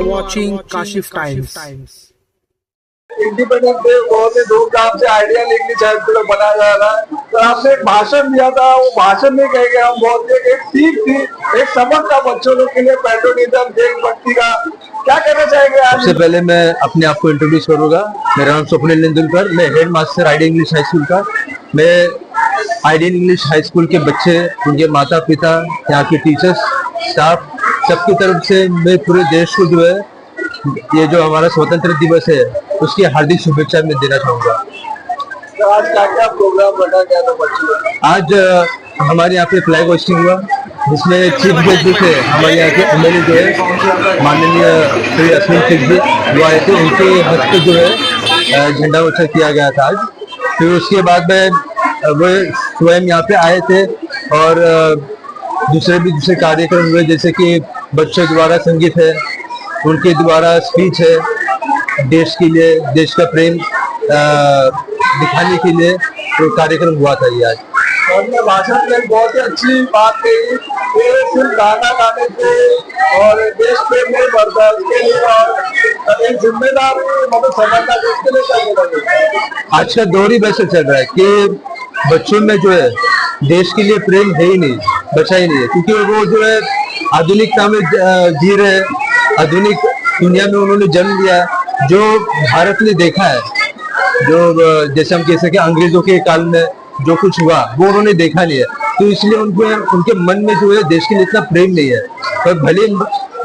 are watching Kashif Times. Independence day बहुत ही धूमधाम से आइडियल इंग्लिश हाई स्कूल में मनाया जा रहा है। तो आपने एक भाषण दिया था, वो भाषण में कह गए हम बहुत एक सीख थी, एक सबक था बच्चों लोग के लिए, पैट्रियटिज्म, देशभक्ति का। क्या कहना चाहेंगे आप? सबसे पहले मैं अपने आप को इंट्रोड्यूस करूंगा। मेरा नाम स्वप्निल निंदुलकर, मैं head master ideal English high school का। मैं आइडियल इंग्लिश हाई स्कूल के बच्चे, उनके माता पिता, यहाँ के टीचर्स, स्टाफ, सबकी तरफ से मैं पूरे देश को जो है ये जो हमारा स्वतंत्र दिवस है उसकी हार्दिक शुभेच्छा मैं देना चाहूँगा। तो आज क्या क्या प्रोग्राम रखा गया था बच्चों? आज हमारे यहाँ पे फ्लैग होस्टिंग हुआ, जिसमें चीफ गेस्ट जो थे हमारे यहाँ के एमएलए जो है माननीय श्री अश्विन सिंह जी वो आए थे, उनके हस्ते जो है झंडा उत्सव किया गया था आज। फिर उसके बाद में वो स्वयं यहाँ पे आए थे और दूसरे कार्यक्रम हुए, जैसे कि बच्चों द्वारा संगीत है, उनके द्वारा स्पीच है, देश के लिए, देश का प्रेम दिखाने के लिए तो कार्यक्रम हुआ था ये आज। और भाषण में बहुत ही अच्छी बात कही, ये सिर्फ गाना गाने से और देश प्रेम नहीं बढ़ता, इसके लिए और एक जिम्मेदारी मतलब समझना, इसके लिए क्या बोला? आज का दौर ही वैसे चल रहा है कि बच्चों में जो है देश के लिए प्रेम है ही नहीं, बचा ही नहीं है, क्योंकि वो जो है आधुनिकता में जी रहे हैं, आधुनिक दुनिया में उन्होंने जन्म लिया है। जो भारत ने देखा है, जो जैसे हम कह सके अंग्रेजों के काल में जो कुछ हुआ वो उन्होंने देखा नहीं है, तो इसलिए उनके मन में जो है देश के लिए इतना प्रेम नहीं है। पर भले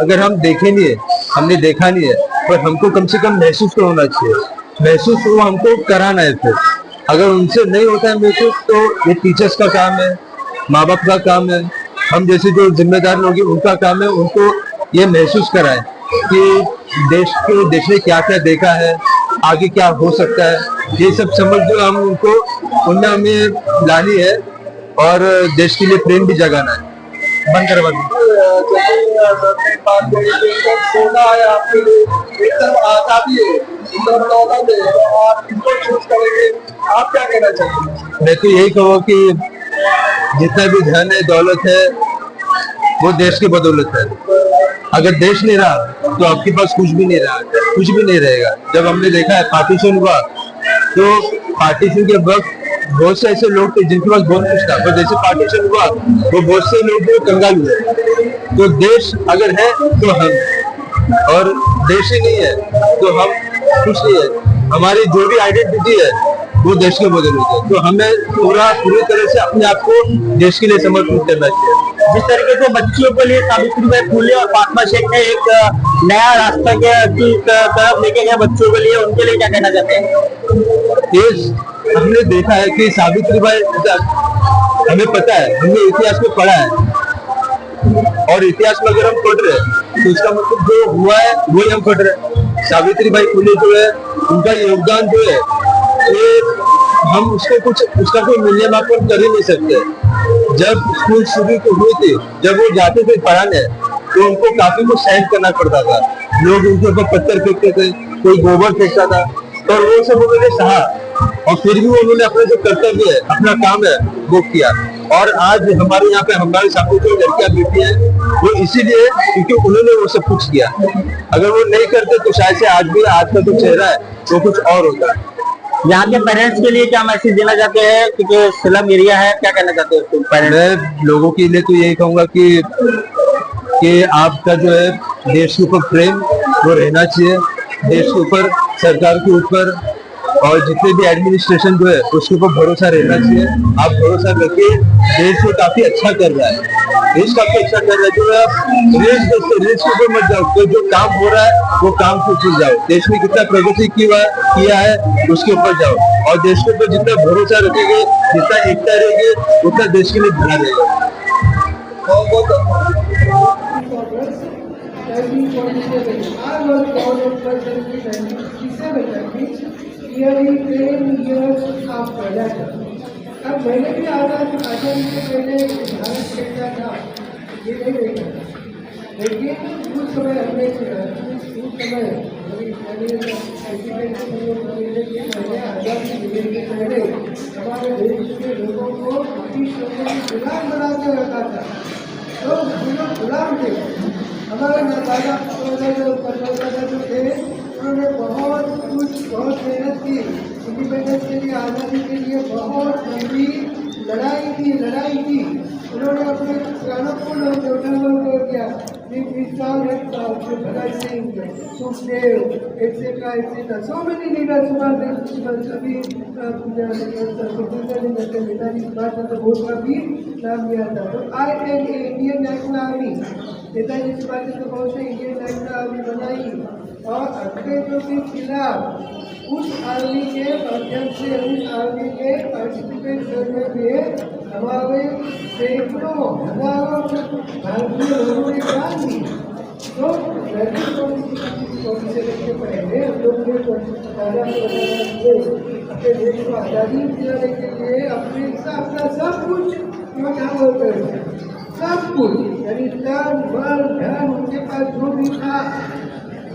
अगर हम देखे नहीं है, हमने देखा नहीं है, पर हमको कम से कम महसूस तो होना चाहिए, महसूस वो हमको कराना है। फिर अगर उनसे नहीं होता है महसूस तो ये टीचर्स का काम है, माँ बाप का काम है, हम जैसे जो जिम्मेदार लोग हैं उनका काम है उनको ये महसूस कराएं कि देश ने क्या क्या देखा है, आगे क्या हो सकता है, ये सब समझ जो हम उनको उनमें हमें लानी है और देश के लिए प्रेम भी जगाना है। बंद करवा सोना है आपके लिए, एकदम आजादी है, दौलत है, तो आप किसको चूज करेंगे? आप क्या कहना चाहेंगे? मैं तो यही कहूँ कि जितना भी धन है, दौलत है, वो देश की बदौलत है। अगर देश नहीं रहा तो आपके पास कुछ भी नहीं रहा, कुछ भी नहीं रहेगा। जब हमने देखा है पार्टीशन हुआ, तो पार्टीशन के वक्त बहुत से ऐसे लोग थे जिनके पास बहुत कुछ था, पर जैसे पार्टीशन हुआ वो बहुत से लोग कंगाल हुए। तो देश अगर है तो हम, और देश ही नहीं है तो हम कुछ नहीं है। हमारी जो भी आइडेंटिटी है वो देश के बदौलत है, तो हमें पूरी तरह से अपने आप को देश के लिए समर्पित करना चाहिए। जिस तरीके से बच्चियों के लिए सावित्रीबाई फुले और फातिमा शेख ने एक नया रास्ता की तरफ लेके गए बच्चों के लिए, उनके लिए क्या कहना चाहते हैं? हमने देखा है कि सावित्रीबाई, हमें पता है, हमने इतिहास में पढ़ा है, और इतिहास में अगर हम पढ़ रहे हैं तो इसका मतलब जो हुआ है वही हम पढ़ रहे हैं। सावित्रीबाई फुले जो है, उनका योगदान जो है ये हम उसका कोई मूल्यमापन कर ही नहीं सकते। जब स्कूल शुरू हुई थी, जब वो जाते थे पढ़ाने, तो उनको काफी कुछ सहन करना पड़ता था। लोग उनके ऊपर पत्थर फेंकते थे, कोई गोबर फेंकता था, और वो सब उन्होंने सहा, और फिर भी उन्होंने अपना जो कर्तव्य है, अपना काम है वो किया। और आज हमारे यहाँ पे हमारे सामने जो लड़कियां बैठी है वो इसीलिए क्योंकि उन्होंने वो सब कुछ किया। अगर वो नहीं करते तो शायद से आज का जो चेहरा है वो कुछ और होता है। यहाँ के पेरेंट्स के लिए क्या मैसेज देना चाहते हैं, क्योंकि स्लम एरिया है, क्या कहना चाहते हैं? मैं लोगों के लिए तो यही कहूंगा कि आपका जो है देश के ऊपर प्रेम वो रहना चाहिए, देश के ऊपर, सरकार के ऊपर, और जितने भी एडमिनिस्ट्रेशन जो है उसके ऊपर भरोसा रहना चाहिए। आप भरोसा करके देश को काफी अच्छा कर रहा है, देश काफी अच्छा कर रहा है। जो आप रेस के ऊपर मत जाओ, तो जो काम हो रहा है वो काम को भूल जाओ। देश में कितना प्रगति किया है उसके ऊपर जाओ, और देश के ऊपर जितना भरोसा रखेंगे, जितना एकता रहेगी, उतना देश के लिए भला रहेगा। अब मैंने भी आज़ादी से पहले भारत देखा था, ये नहीं देखा, लेकिन उस समय हमने उस समय आज़ादी मिलने के पहले हमारे देश के लोगों को ब्रिटिश लोगों को गुलाम बना के रखा था, तो गुलाम थे। हमारे दादा परदादा जो थे उन्होंने बहुत मेहनत की, इंडिपेंडेंस के लिए, आज़ादी के लिए बहुत लंबी लड़ाई की। उन्होंने अपने प्राणों को न्योछावर कर दिया। Bhagat Singh, Sukhdev, etc. So many leaders, Netaji Subhash Chandra Bose का भी नाम लिया था। तो Indian National Army, Netaji Subhash Chandra Bose ने इंडियन नेशनल आर्मी बनाई और अंग्रेजों के खिलाफ उस आर्मी के माध्यम से, उस आर्मी के पार्टिसिपेट करने में हमारे सैकड़ों हजारों भारतीय लोगों ने जान दी। तो से पहले हम लोग ने अपने देश को आज़ादी दिलाने के लिए अपना सब कुछ न्योछावर कर दिया, सब कुछ, यानी तन बल धन उनके पास जो भी था,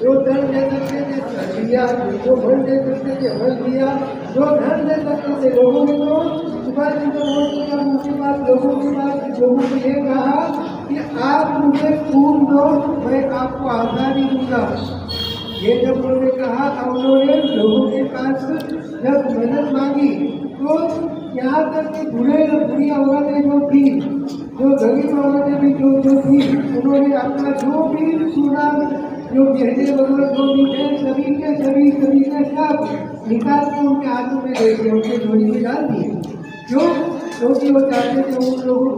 जो धन दे सकते थे दिया, जो बल दे सकते थे बल दिया, जो धन दे सकते थे लोगों ने तो सुभाष चंद्र बोस ने उनके पास लोगों को ये कहा कि आप मुझे खून दो, मैं आपको आज़ादी दूंगा। ये जब उन्होंने कहा, अब उन्होंने लोगों के पास जब मदद मांगी तो यहाँ तक कि बुरी औरतें जो थी, जो गरीब औरतें भी जो थी, उन्होंने अपना जो भी सुना, जो गहने वगैरह जो भी थे, सभी के सब निकाल के उनके हाथों में दे दिए, उनके झोली में डाल दिए। क्यों? क्योंकि वो चाहते थे, उन लोगों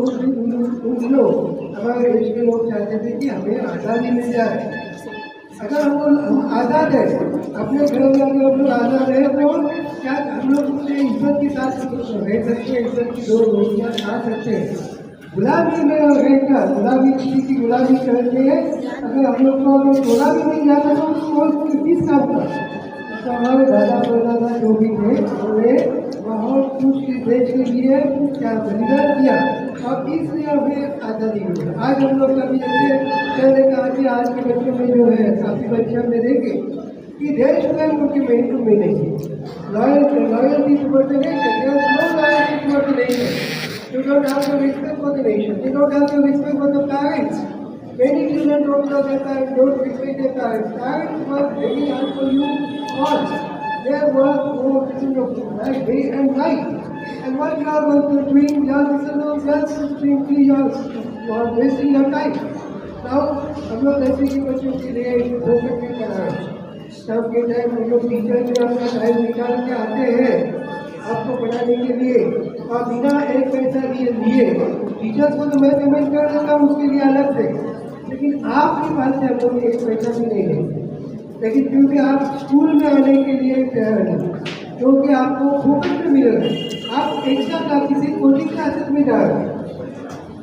उन दिनों हमारे देश के लोग चाहते थे कि हमें आज़ादी मिल जाए। अगर हम आज़ाद है, अपने घर में अगर हम लोग आज़ाद है तो क्या हम लोग उससे इज्जत के साथ रह सकते हैं, इज्जत की दो रोटियाँ खा सकते हैं। गुलामी में रहकर, गुलामी किसी की गुलामी करके अगर हम लोग को गुलामी मिल जाता तो किस काम का? तो हमारे दादा परदादा जो भी थे उन्होंने बहुत कुछ देश के लिए क्या बलिदान किया और इसलिए हमें आज़ादी मिली। आज हम लोग कभी जैसे पहले कहा कि आज के बच्चों में जो है, काफ़ी बच्चे हमने देखे कि देश में उनकी मेहनत मिलेगी, loyalty towards the nation, there is no loyalty towards the nation. You don't have to respect for the nation. You don't have to respect for the parents. Many children don't love their parents, don't respect their parents. Parents work very hard for you all. They work for day and night. And what you are doing, just between 3 years, you are wasting your time. Now, हम लोग ऐसे ही बच्चों के लिए focus नहीं कर रहे हैं। सब के टाइम हम लोग टीचर भी अपना टाइम निकाल के आते हैं आपको पढ़ाने के लिए, और बिना एक पैसा लिए टीचर्स को तो मैं पेमेंट कर देता हूँ उसके लिए अलग से, लेकिन आपके पास से हम लोग एक पैसा भी नहीं है। लेकिन क्योंकि आप स्कूल में आने के लिए तैयार हैं, क्योंकि आपको फोकस में मिल रहा है, आप एक्स्ट्रा क्लास किसी कोचिंग क्लासेस में जा रहे हैं,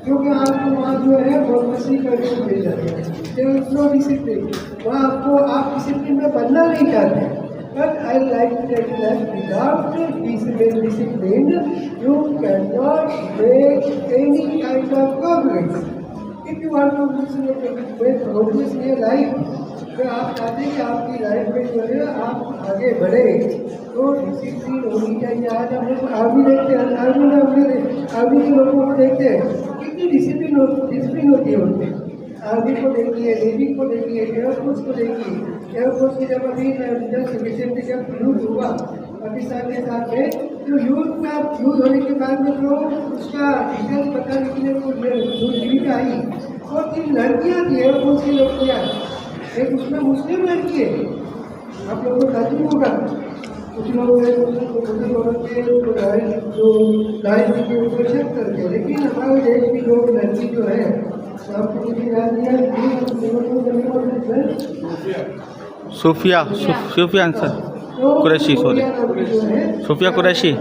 क्योंकि आपको वहाँ जो है बदमाशी करने को मिल जाते हैं, देयर इज नो डिसिप्लिन। वहाँ आपको आप डिसिप्लिन में बनना नहीं चाहते। But I like to tell you that without discipline, you cannot make any kind of progress. If you want to make progress in your life, तो आप चाहते हैं कि आपकी लाइफ में जो है आप आगे बढ़े, तो डिसिप्लिन होनी चाहिए। आज हम लोग आर्मी देखते हैं, आर्मी के लोगों को देखते हैं, कितनी डिसिप्लिन होती है उनमें। आर्मी को देखिए, नेवी को देखिए, एयरफोर्स को देखिए। एयरफोर्स की जब अभी जस्ट रिसेंटली जब युद्ध हुआ पाकिस्तान के साथ में, तो युद्ध होने के बाद में जो उसका डिटेल्स पता निकले को जो जीवित आई, और 3 लड़कियाँ थी एयरफोर्स की लड़कियाँ, एक उसमें मुस्लिम लड़की है, आप लोगों को ताजुब होगा। कुछ लोग मुस्लिम औरत के जो लाइन के ऊपर शक करते हैं, लेकिन हमारे देश की जो लड़की जो है आपको कुछ याद नहीं है, सूफिया आंसर कुरैशी, सॉरी सूफिया कुरैशी,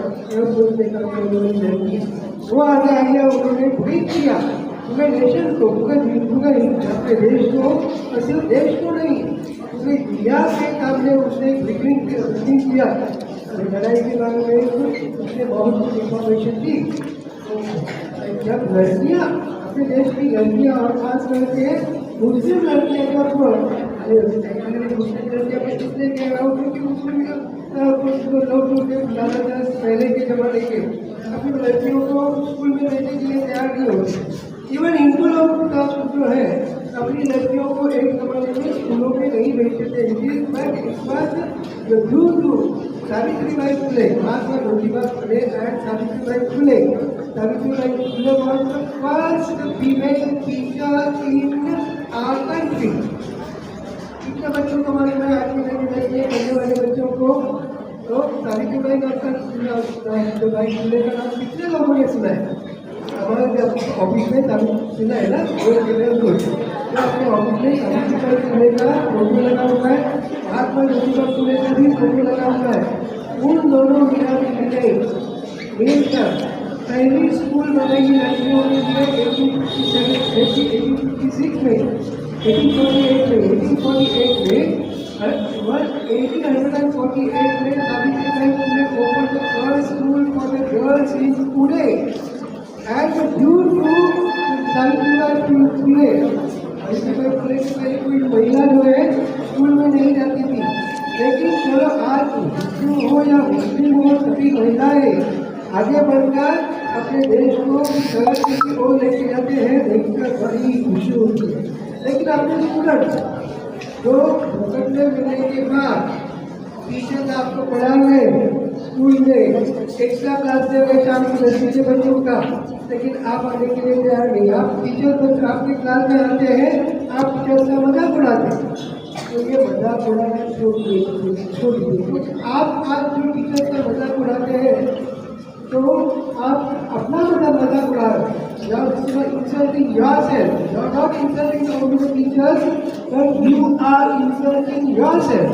वो आगे आया, उन्होंने ब्रीच किया पूरे नेशन को, पूरे देश को, और सिर्फ देश को नहीं पूरी दुनिया के सामने उसने बिगिनिंग किया। लड़ाई के बारे में उसने बहुत कुछ इंफॉर्मेशन दी। जब लड़कियाँ अपने देश की लड़कियाँ और खास करके मुस्लिम लड़कियाँ जब मुस्लिम लड़कियाँ मैं इसलिए कह रहा हूँ क्योंकि मुस्लिम लोग जो थे ज़्यादातर पहले के ज़माने के अपनी लड़कियों को स्कूल में रहने के लिए तैयार नहीं होते। इवन हिंदू लोग का जो है अपनी लड़कियों को एक जमाने में स्कूलों में नहीं भेजते थे, बट इस बार दूर दूर Savitribai Phule, Mahatma Jyotiba Phule and Savitribai Phule was the first female teacher in our country. कितने बच्चों को हमारे में आज की नई पढ़ने वाले बच्चों को तो सावित्रीबाई का भाई फुले का नाम कितने लोगों ने सुना है? हमारे जब ऑफिस में सुना है ना, वो अपने ऑफिस में सावित्रीबाई फुले का फोटो लगा हुआ है, महात्मा ज्योतिबा फुले का भी फोटो लगा हुआ है। उन दोनों मीरा की मिलकर पहली स्कूल बनाई लड़कियों के लिए 1848 में 1848 में Savitribai Phule open the first school for the girls in Pune and due to Savitribai Phule से पहले कोई महिला जो है स्कूल में नहीं जाती थी, लेकिन चलो आज हिंदू हो या मुस्लिम हो सभी महिलाएं आगे बढ़कर अपने देश को तरक्की की ओर लेके जाते हैं, देखकर बड़ी खुशी होती है। लेकिन अपने स्टूडेंट जो मुकदमे मिलने के बाद टीचर आपको पढ़ा हुए स्कूल में एक्स्ट्रा क्लास दे गए शाम को 10 बजे बच्चों का, लेकिन आप आने के लिए तैयार नहीं। आप टीचर बच्चे आपके क्लास में आते हैं, आप टीचर से मजाक उड़ाते हैं, तो ये मजाक उड़ाना छोड़ दीजिए। आप आज जो टीचर से मजाक उड़ाते हैं तो आप अपना मजाक उड़ा रहे हैं। You are insulting yourself. You are not insulting only the teachers, but you are insulting yourself.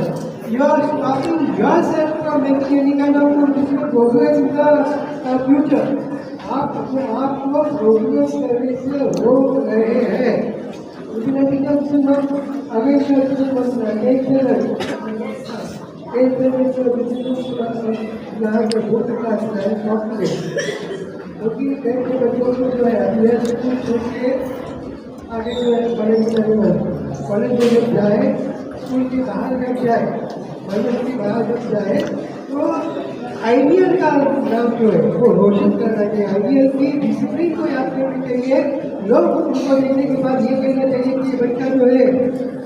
You are stopping yourself from making any kind of progress in the future. आप अपने आप को प्रोग्रेस करने से रोक रहे हैं। यहाँ के बोर्ड क्लास है सॉफ्टवेयर, क्योंकि कई बच्चों को जो है स्कूल छोड़ के आगे जो है कॉलेज में जब जाए, स्कूल के बाहर जब जाए, कॉलेज के बाहर जब जाए तो आइडियल का नाम जो है वो रोशन करना चाहिए। आइडियल की डिसिप्लिन को याद करनी चाहिए। लोग उनको देखने के बाद ये कहना चाहिए कि ये बच्चा जो है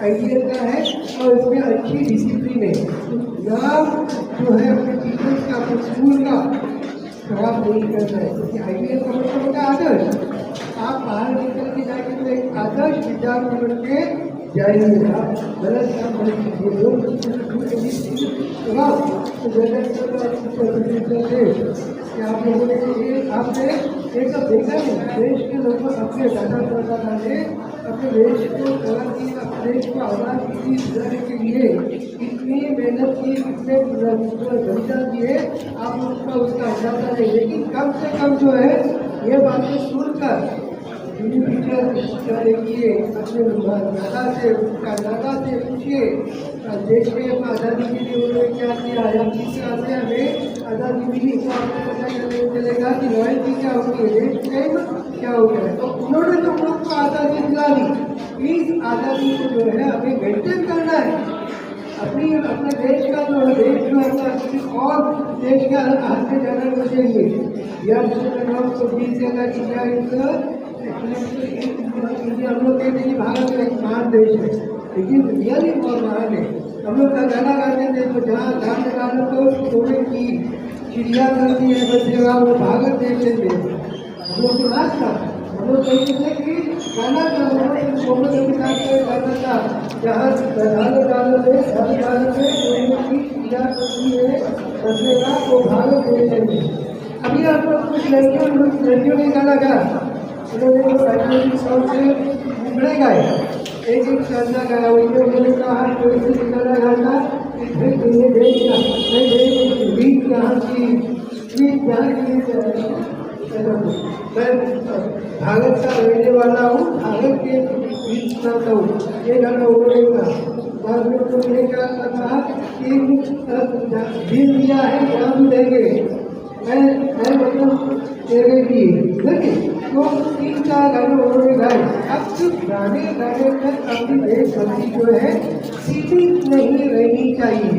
आइडियल का है और इसमें अच्छी डिसिप्लिन है। नाम जो है अपने टीचर्स का, अपने स्कूल का खराब नहीं करना है, क्योंकि आइडियल का मतलब होता है आदर्श। आप बाहर निकल के जाके तो एक आदर्श विद्यार्थी बन के जाएंगे। आप गलत काम नहीं कीजिए। लोग आप लोगों ने आपने एक देखा नहीं, देश के लोग अपने दादा परदादा ने अपने देश को तरक्की, अपने देश को आज़ाद दिलाने के लिए इतनी मेहनत की, इतने बलिदान दिए, आप उसका अंदाजा नहीं। लेकिन कम से कम जो है ये बातें सुनकर टीचर देखिए, अपने दादा से पूछिए देश में आज़ादी के लिए उन्होंने क्या किया, या किस तरह से हमें आज़ादी मिली, तो आपको पता चलेगा कि लॉयल्टी क्या होती है, देश प्रेम क्या होता है। तो उन्होंने तो हम लोग को आज़ादी दिला दी, इस आज़ादी को जो है हमें मेंटेन करना है। अपने देश का जो है, देश जो है किसी और देश के हाथ में जाना नहीं चाहिए। या तो 20 जगह इंडिया हम लोग कहते हैं भारत एक महान देश है, लेकिन रियली बहुत महान है। हम लोग का गाना गाते थे तो जहाँ गान गाना तो सोने की चिड़िया करती है बस जगह वो भागत देखते थे। हम लोग को नाच था, हम लोग कहते थे कि गाना गाना था, जहाँ गाने में सोने की चिड़िया करती है बस जगह वो भागत देखते थे। अभी आप लोग कुछ लड़कियों ने गाना गाया, उन्होंने तो पैट्रियोटिक सॉन्ग से बिगड़े गए, एक गाना गाया, उन्होंने कहा कोई भी गाना गाना देश का बीच यहाँ की मैं भारत का रहने वाला हूँ, भारत के बीच चाहता हूँ, ये गाना उन्होंने कहा। बाद में उन्होंने क्या कहा कि दिल दिया है जान देंगे, मैं मतलब तेरे लिए, देखिए तो 3-4 गाने उन्होंने गाए। अब सिर्फ गाने गाने तक अपनी देशभक्ति जो है सीमित नहीं रहनी चाहिए,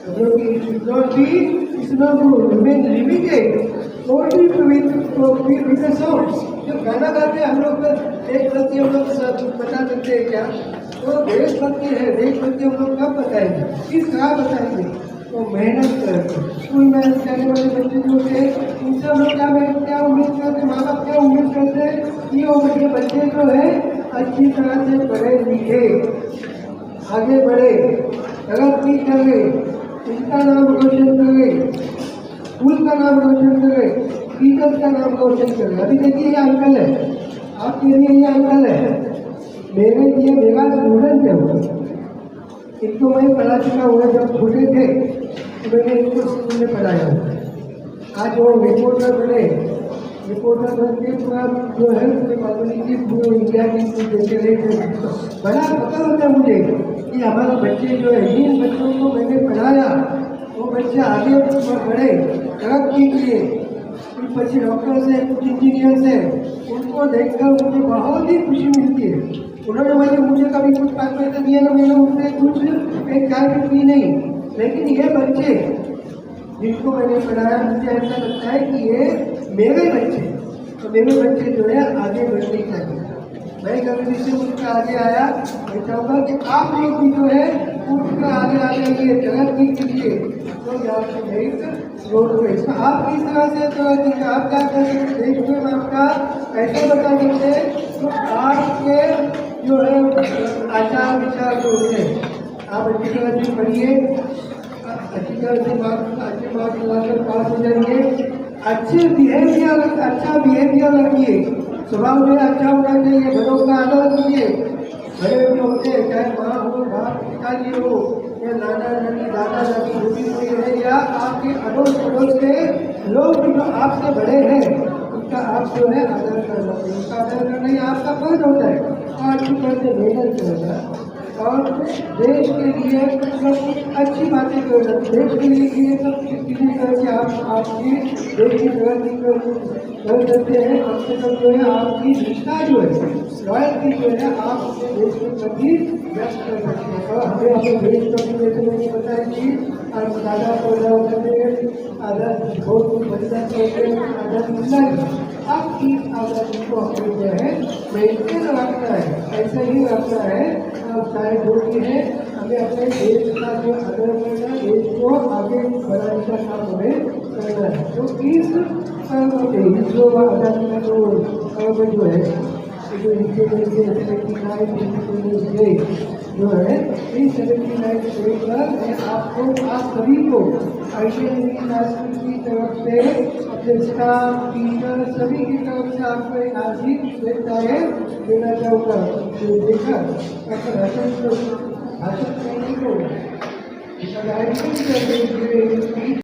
क्योंकि it's not limited only with the songs. जो गाना गाते हैं हम लोग देशभक्ति हम लोग बता सकते हैं क्या? तो देशभक्ति है, देशभक्ति हम लोग कब बताएंगे, किस तरह बताएंगे? तो मेहनत करके स्कूल में जाने वाले बच्चे जो थे उनसे हम लोग क्या उम्मीद करते, माँ बाप क्या उम्मीद करते हैं कि वो बच्चे जो है अच्छी तरह से पढ़े लिखे, आगे बढ़े, तरक्की करे, इनका नाम रोशन करे, स्कूल का नाम रोशन करे, टीचर का नाम रोशन करे। अभी देखिए ये अंकल है, आपके लिए ये अंकल है, मेरे लिए मेरा स्टूडेंट है वो। इनको मैं पढ़ा चुका हुआ, जब छोटे थे तो मैंने इनको स्कूल में पढ़ाया। आज वो रिपोर्टर बने, रिपोर्टर बन के पूरा जो है पूरे कम्युनिटी पूरे इंडिया की देखे रहे। बड़ा पता होता है मुझे कि हमारे बच्चे जो है, जिन बच्चों को मैंने पढ़ाया वो बच्चे आगे बढ़े, तरक्की किए, कुछ बच्चे डॉक्टर्स हैं, कुछ इंजीनियर्स हैं, उनको देखकर मुझे बहुत ही खुशी मिलती है। उन्होंने मुझे कभी कुछ 5 पैसे दिए ना, मैंने उनसे कुछ एक चाय भी पी नहीं, लेकिन ये बच्चे जिनको मैंने पढ़ाया मुझे ऐसा लगता है कि ये मेरे बच्चे, तो मेरे बच्चे जो है आगे बढ़ने चाहिए। मैं कभी से उनका आगे आया, मैं चाहूँगा कि आप लोग भी जो है उनका आगे आ जाइए, तरक्की कीजिए। तो आप किस तरह से तरक्की का आप क्या कर सकते, देश में आपका ऐसे बता सकते हैं। तो आपके जो है आचार विचार जो है आप अच्छी तरह से पढ़िए, अच्छी तरह से अच्छे मार्क्स लाकर पास हो जाइए, अच्छा बिहेवियर रखिए, स्वभाव में अच्छा होना चाहिए, बड़ों का आदर कीजिए। बड़े जो होते हैं, चाहे माँ हो, बाप, पिताजी हो, या नाना नानी, दादा दादी, जो भी कोई है, या आपके अड़ोस पड़ोस के लोग जो आपसे बड़े हैं उनका आप जो है आदर करना चाहिए। उनका आदर करना ही आपका फर्ज होता है। और अच्छी तरह से मेहनत करेगा और देश के लिए मतलब अच्छी बातें करेगा। देश के लिए ये सब किसी तरह से आप आपकी देश की प्रगति कर सकते हैं। कम से कम जो है आपकी निष्ठा जो है, लॉयल्टी जो है, आप अपने देश के प्रति व्यक्त कर सकते हैं। और हमें अपने देश प्रति जैसे मैंने बताया कि आप दादा पैदा करते आदर बहुत बलिदान करते हैं, आदर मिलना आपकी आज़ादी को हमें जो है मेंटेन रखना है, ऐसा ही रखना है। चाहे जो भी है, हमें अपने देश का जो आदर करना है, देश को आगे बढ़ाने का काम हमें करना है। तो इस कर्म में जो आज़ादी का जो कर्म जो है, जो नीचे जो है इन 79 डेज पर मैं आपको, आप सभी को आईसीएसई की तरफ से, अपने स्टाफ, टीचर सभी की तरफ से आपको एक हार्दिक शुभेच्छाएँ देना चाहूँगा। देखा भाषण करने को